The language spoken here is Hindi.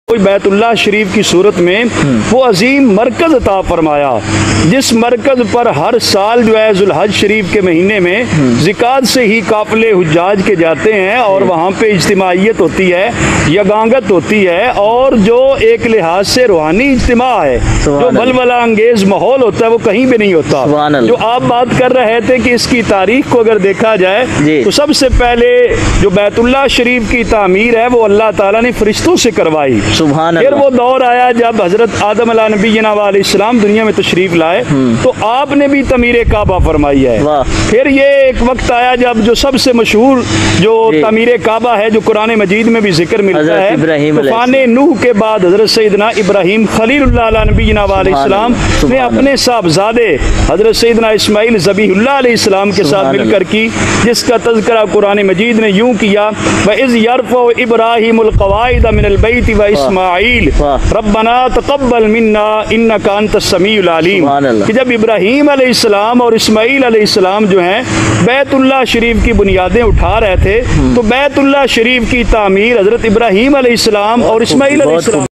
बैतुल्लाह शरीफ की सूरत में वो अजीम मरकज अता फरमाया, जिस मरकज पर हर साल जो है जुल्हज शरीफ के महीने में ज़िकात से ही काफ़िले हुज्जाज के जाते हैं और वहाँ पे इज्तिमाइयत होती है, यगांगत होती है और जो एक लिहाज से रूहानी इज्तिमा है, जो बलबला अंगेज माहौल होता है वो कहीं भी नहीं होता। जो आप बात कर रहे थे कि इसकी तारीख को अगर देखा जाए तो सबसे पहले जो बैतुल्लाह शरीफ की तामीर है वो अल्लाह ताला ने फरिश्तों से करवाई। फिर वो दौर आया जब हजरत आदम अलैहिस्सलाम अलैहिस्सलाम दुनिया में तशरीफ लाए तो आपने भी तमीर काबा फरमाई है। फिर ये एक वक्त आया जब जो सबसे मशहूर जो तमीर काबा है जो कुरान मजीद में भी जिक्र मिलता है, तूफान नूह के बाद हजरत सैयदना इब्राहीम खलीलुल्लाह अलैहिस्सलाम ने अपने साहबजादे हजरत सैयदना इस्माइल ज़बीहुल्लाह अलैहिस्सलाम के साथ मिलकर की, जिसका तज़किरा कुरान मजीद ने यूं किया, व इज़ यरफ़उ इब्राहीमुल क़वाइद मिनल बैति व इस्माइल रब्बना तक़ब्बल मिन्ना इन्नका अंतस समीउल अलीम, कि जब इब्राहीम अलैहिस्सलाम और इस्माइल अलैहिस्सलाम जो हैं बैतुल्लाह शरीफ की बुनियादें उठा रहे थे तो बैतुल्लाह शरीफ की तामीर हजरत इब्राहीम अलैहिस्सलाम और इस्माइल अलैहिस्सलाम